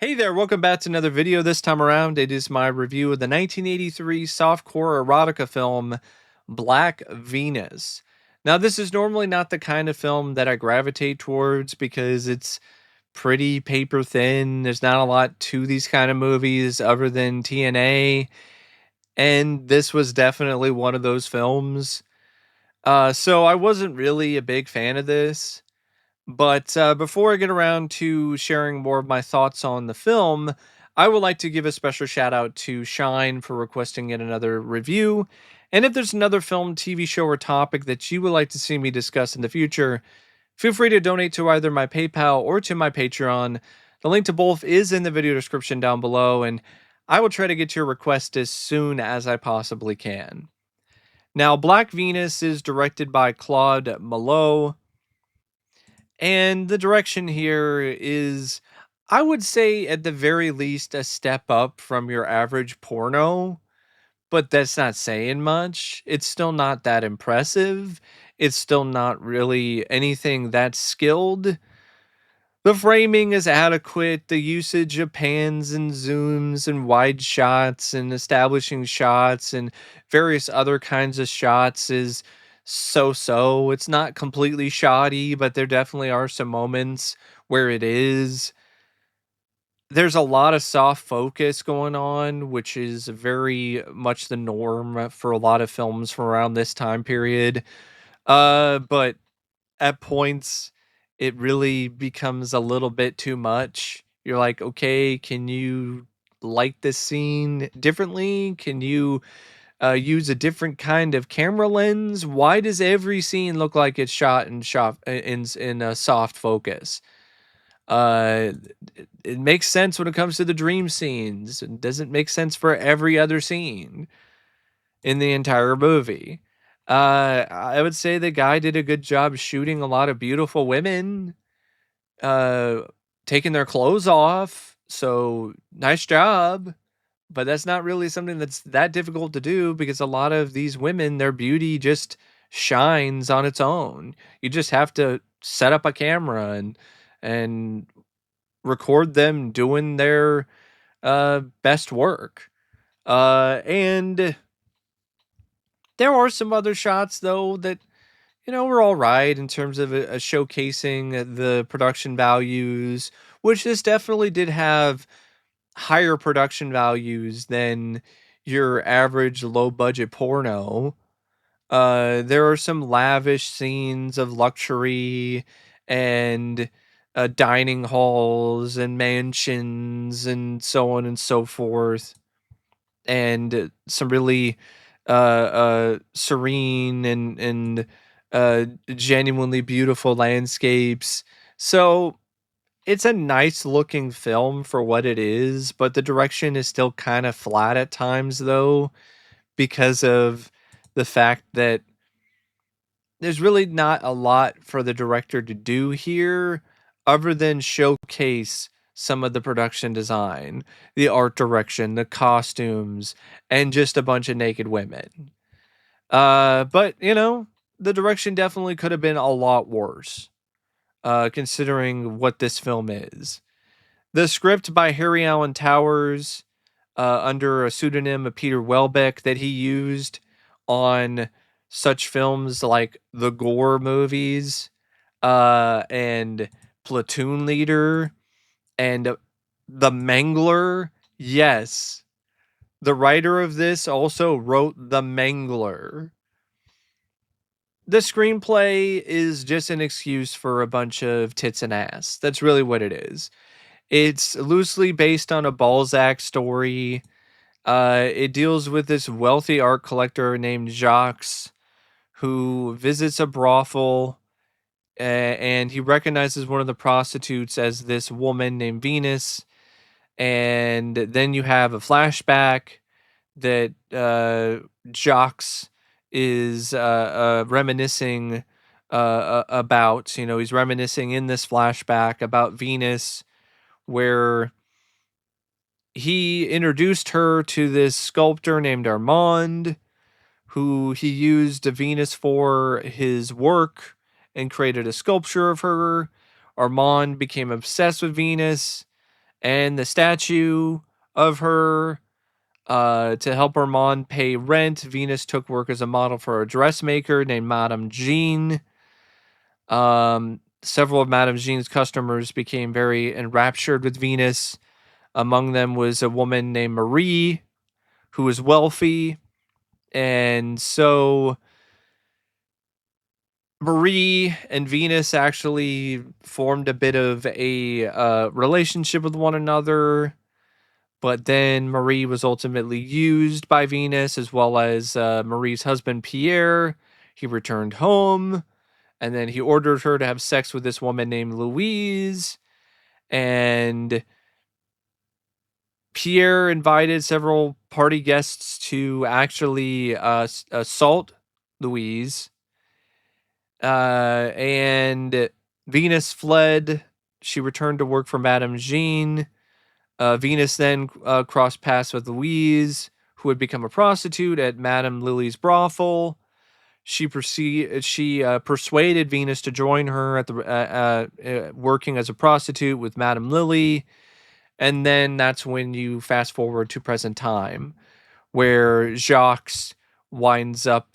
Hey there, welcome back to another video. This time around, it is my review of the 1983 softcore erotica film, Black Venus. Now, this is normally not the kind of film that I gravitate towards because it's pretty paper thin. There's not a lot to these kind of movies other than TNA, and this was definitely one of those films. So I wasn't really a big fan of this. But before I get around to sharing more of my thoughts on the film, I would like to give a special shout out to Shine for requesting yet another review. And if there's another film, TV show, or topic that you would like to see me discuss in the future, feel free to donate to either my PayPal or to my Patreon. The link to both is in the video description down below, and I will try to get your request as soon as I possibly can. Now, Black Venus is directed by Claude Mulot. And the direction here is, I would say, at the very least, a step up from your average porno, but that's not saying much. It's still not that impressive. It's still not really anything that skilled. The framing is adequate. The usage of pans and zooms and wide shots and establishing shots and various other kinds of shots is so. It's not completely shoddy, but there definitely are some moments where it is. There's a lot of soft focus going on, which is very much the norm for a lot of films from around this time period. But at points it really becomes a little bit too much. You're like, okay, can you light this scene differently? Can you use a different kind of camera lens? Why does every scene look like it's shot in a soft focus? It makes sense when it comes to the dream scenes. It doesn't make sense for every other scene in the entire movie. I would say the guy did a good job shooting a lot of beautiful women, uh, taking their clothes off. So nice job. But that's not really something that's that difficult to do because a lot of these women, their beauty just shines on its own. You just have to set up a camera and record them doing their best work. And there are some other shots though that were all right in terms of showcasing the production values, which this definitely did have higher production values than your average low budget porno. There are some lavish scenes of luxury and dining halls and mansions and so on and so forth, and some really serene and genuinely beautiful landscapes. So it's a nice looking film for what it is, but the direction is still kind of flat at times, though, because of the fact that there's really not a lot for the director to do here other than showcase some of the production design, the art direction, the costumes, and just a bunch of naked women. But the direction definitely could have been a lot worse, considering what this film is. The script by Harry Allen Towers, under a pseudonym of Peter Welbeck that he used on such films like the Gore movies, and Platoon Leader, and The Mangler. Yes, the writer of this also wrote The Mangler. The screenplay is just an excuse for a bunch of tits and ass. That's really what it is. It's loosely based on a Balzac story. It deals with this wealthy art collector named Jacques who visits a brothel, and he recognizes one of the prostitutes as this woman named Venus. And then you have a flashback that Jacques is reminiscing about. He's reminiscing in this flashback about Venus, where he introduced her to this sculptor named Armand, who he used a Venus for his work and created a sculpture of her. Armand became obsessed with Venus, and the statue of her. To help Armand pay rent, Venus took work as a model for a dressmaker named Madame Jean. Several of Madame Jean's customers became very enraptured with Venus. Among them was a woman named Marie, who was wealthy. And so Marie and Venus actually formed a bit of a relationship with one another. But then Marie was ultimately used by Venus, as well as Marie's husband, Pierre. He returned home, and then he ordered her to have sex with this woman named Louise. And Pierre invited several party guests to actually assault Louise. And Venus fled. She returned to work for Madame Jean. Venus then crossed paths with Louise, who had become a prostitute at Madame Lily's brothel. She persuaded Venus to join her at the working as a prostitute with Madame Lily, and then that's when you fast forward to present time, where Jacques winds up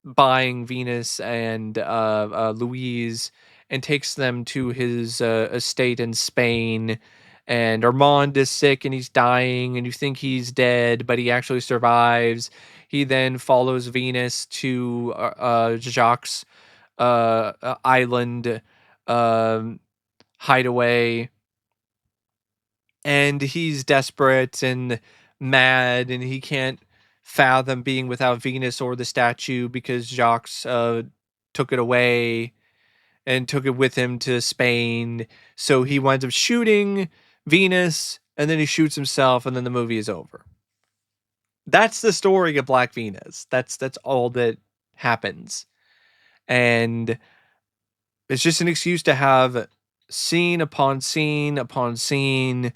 buying Venus and Louise and takes them to his estate in Spain. And Armand is sick and he's dying, and you think he's dead, but he actually survives. He then follows Venus to Jacques' island um, hideaway, and he's desperate and mad, and he can't fathom being without Venus or the statue because Jacques took it away and took it with him to Spain. So he winds up shooting Venus, and then he shoots himself, and then the movie is over. That's the story of Black Venus. That's all that happens. And it's just an excuse to have scene upon scene upon scene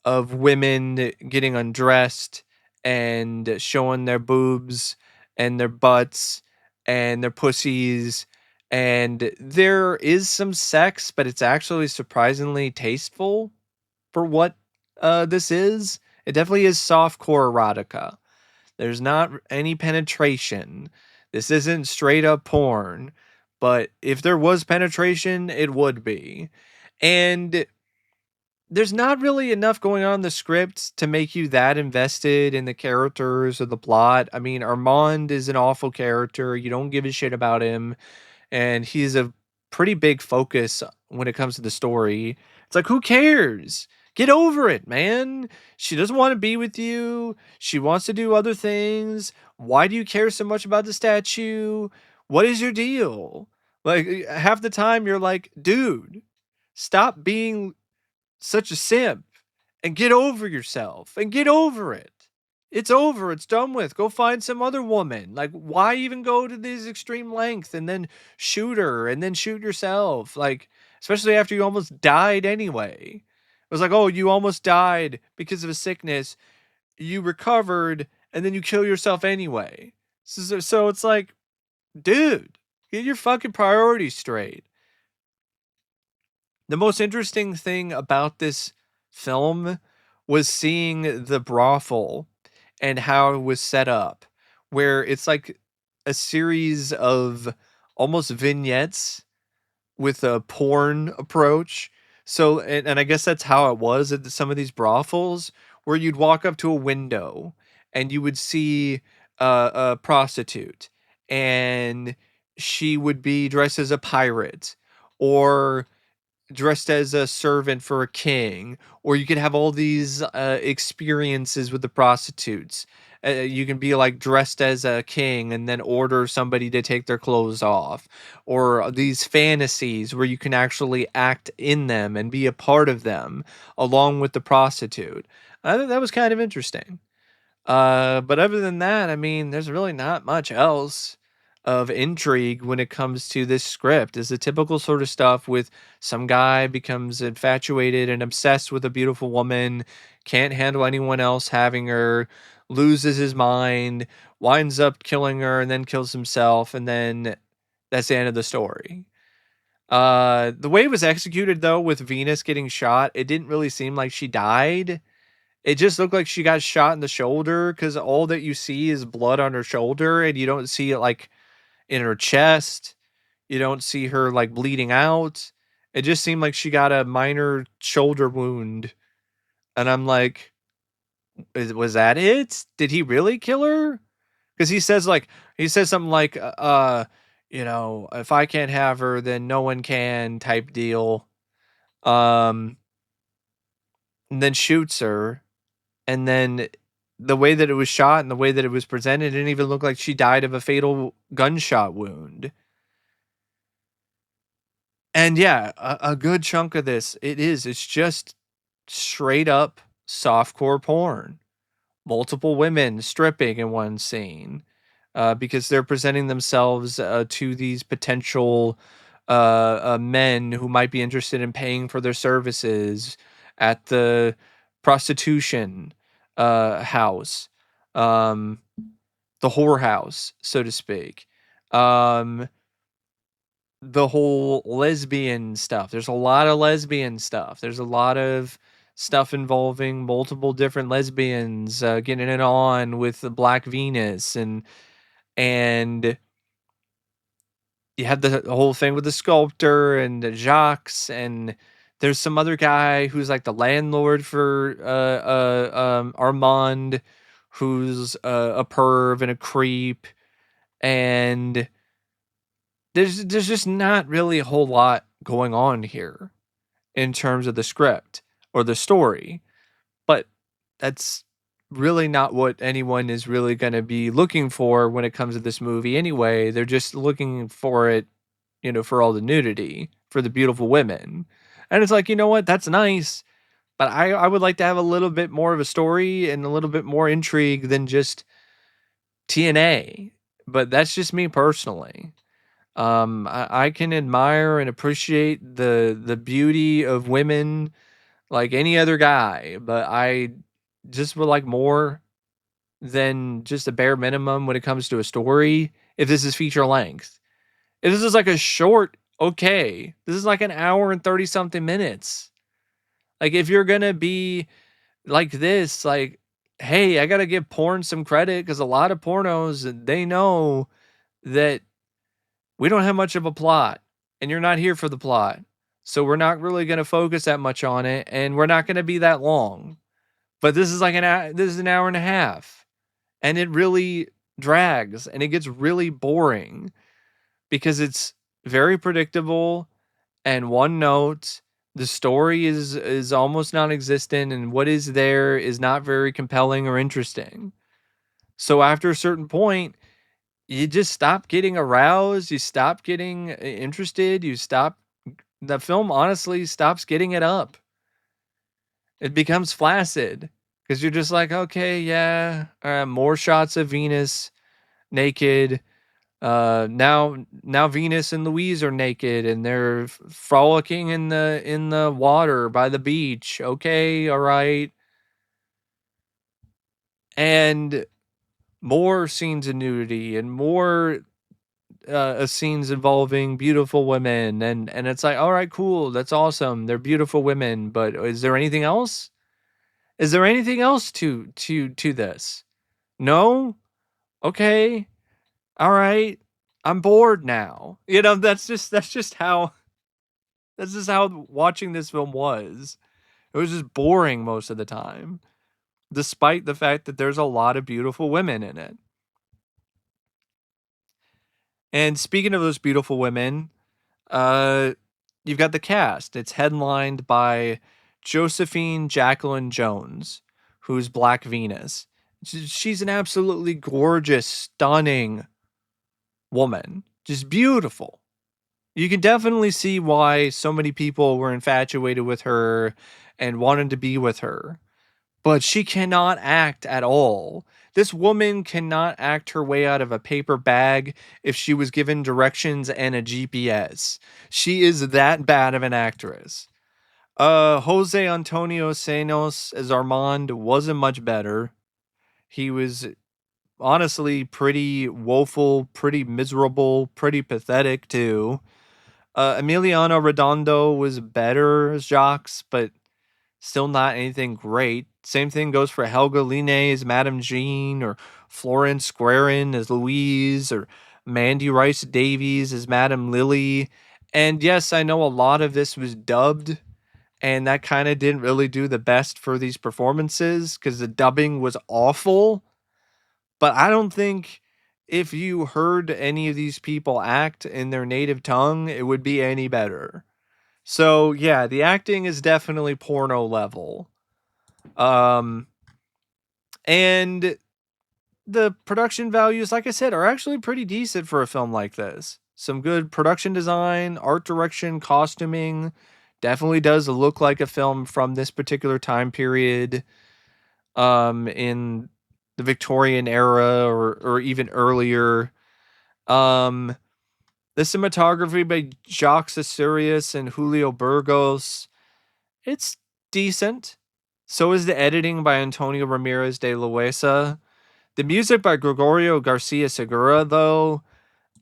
of women getting undressed and showing their boobs and their butts and their pussies. And there is some sex, but it's actually surprisingly tasteful for what this is. It definitely is softcore erotica. There's not any penetration. This isn't straight up porn, but if there was penetration, it would be. And there's not really enough going on in the script to make you that invested in the characters or the plot. I mean, Armand is an awful character. You don't give a shit about him, and he's a pretty big focus when it comes to the story. It's like, who cares? Get over it, man. She doesn't want to be with you. She wants to do other things. Why do you care so much about the statue? What is your deal? Like, half the time you're like, dude, stop being such a simp and get over yourself and get over it. It's over. It's done with. Go find some other woman. Like, why even go to this extreme length and then shoot her and then shoot yourself? Like, especially after you almost died anyway. It was like, oh, you almost died because of a sickness. You recovered and then you kill yourself anyway. So it's like, dude, get your fucking priorities straight. The most interesting thing about this film was seeing the brothel and how it was set up, where it's like a series of almost vignettes with a porn approach. So, and I guess that's how it was at some of these brothels, where you'd walk up to a window and you would see a prostitute, and she would be dressed as a pirate, or dressed as a servant for a king, or you could have all these experiences with the prostitutes. You can be like dressed as a king and then order somebody to take their clothes off, or these fantasies where you can actually act in them and be a part of them along with the prostitute. I think that was kind of interesting. But other than that, I mean, there's really not much else of intrigue when it comes to this script. It's the typical sort of stuff with some guy becomes infatuated and obsessed with a beautiful woman, can't handle anyone else having her, loses his mind, winds up killing her, and then kills himself, and then that's the end of the story. The way it was executed though, with Venus getting shot, it didn't really seem like she died. It just looked like she got shot in the shoulder because all that you see is blood on her shoulder, and you don't see it like in her chest. You don't see her like bleeding out. It just seemed like she got a minor shoulder wound. And I'm like, was that it? Did he really kill her? Because he says something like, if I can't have her, then no one can type deal. Um, and then shoots her. And then the way that it was shot and the way that it was presented didn't even look like she died of a fatal gunshot wound. And yeah, a good chunk of this, it's just straight up softcore porn. Multiple women stripping in one scene because they're presenting themselves to these potential men who might be interested in paying for their services at the prostitution house, um, the whorehouse, so to speak. Um, the whole lesbian stuff. There's a lot of lesbian stuff. There's a lot of stuff involving multiple different lesbians getting it on with the Black Venus, and you have the whole thing with the sculptor and the Jacques, and there's some other guy who's like the landlord for Armand, who's a perv and a creep, and there's just not really a whole lot going on here in terms of the script or the story, but that's really not what anyone is really going to be looking for when it comes to this movie anyway. They're just looking for it, for all the nudity, for the beautiful women. And it's like, you know what? That's nice, but I would like to have a little bit more of a story and a little bit more intrigue than just TNA. But that's just me personally. I can admire and appreciate the beauty of women like any other guy, but I just would like more than just a bare minimum when it comes to a story. If this is feature length, if this is like a short, okay, this is like an hour and 30 something minutes. Like if you're gonna be like this, like, hey, I gotta give porn some credit because a lot of pornos they know that we don't have much of a plot and you're not here for the plot. So we're not really going to focus that much on it and we're not going to be that long. But this is like this is an hour and a half and it really drags and it gets really boring because it's very predictable and one note. The story is almost non-existent and what is there is not very compelling or interesting. So after a certain point, you just stop getting aroused, you stop getting interested, the film honestly stops getting it up. It becomes flaccid because you're just like, okay, yeah, more shots of Venus naked. Now Venus and Louise are naked and they're frolicking in the water by the beach. Okay, all right. And more scenes of nudity and more scenes involving beautiful women and it's like, all right, cool, that's awesome, they're beautiful women, but is there anything else? Is there anything else to this? No. Okay, all right, I'm bored now. That's just how watching this film was. It was just boring most of the time, despite the fact that there's a lot of beautiful women in it. And speaking of those beautiful women, Uh, you've got the cast. It's headlined by Josephine Jacqueline Jones, who's Black Venus. She's an absolutely gorgeous, stunning woman. Just beautiful. You can definitely see why so many people were infatuated with her and wanted to be with her. But she cannot act at all. This woman cannot act her way out of a paper bag if she was given directions and a GPS. She is that bad of an actress. Jose Antonio Ceinos as Armand wasn't much better. He was honestly pretty woeful, pretty miserable, pretty pathetic too. Emiliano Redondo was better as Jacques, but still not anything great. Same thing goes for Helga Liné as Madame Jean, or Florence Guérin as Louise, or Mandy Rice Davies as Madame Lily. And yes, I know a lot of this was dubbed, and that kind of didn't really do the best for these performances because the dubbing was awful. But I don't think if you heard any of these people act in their native tongue, it would be any better. So yeah, the acting is definitely porno level. Um, and the production values, like I said, are actually pretty decent for a film like this. Some good production design, art direction, costuming. Definitely does look like a film from this particular time period, in the Victorian era, or even earlier. Um, the cinematography by Jacques Asurius and Julio Burgos, it's decent. So is the editing by Antonio Ramirez de Loesa. The music by Gregorio Garcia Segura, though,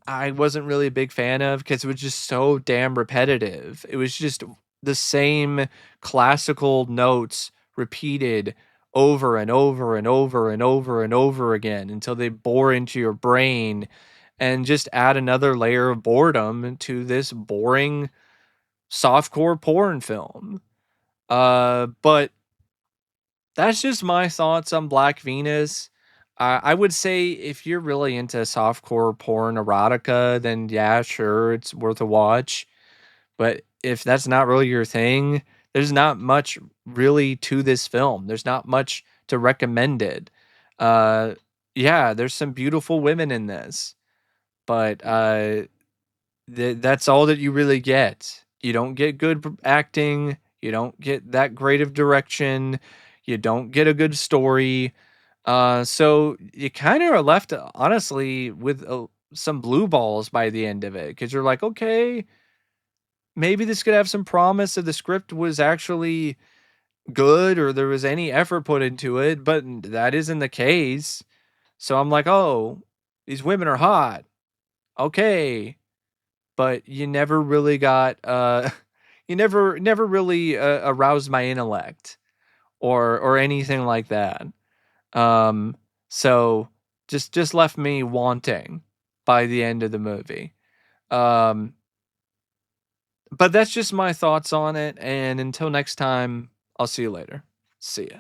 I wasn't really a big fan of because it was just so damn repetitive. It was just the same classical notes repeated over and over and over and over and over again until they bore into your brain and just add another layer of boredom to this boring softcore porn film. But that's just my thoughts on Black Venus. I would say if you're really into softcore porn erotica, then yeah, sure, it's worth a watch. But if that's not really your thing, there's not much really to this film. There's not much to recommend it. Uh, yeah, there's some beautiful women in this, but that's all that you really get. You don't get good acting. You don't get that great of direction. You don't get a good story. So you kind of are left, honestly, with some blue balls by the end of it because you're like, okay, maybe this could have some promise if the script was actually good or there was any effort put into it, but that isn't the case. So I'm like, oh, these women are hot. Okay, but you never really got you never really aroused my intellect or anything like that. um so just left me wanting by the end of the movie. um but that's just my thoughts on it, and until next time, I'll see you later. See ya.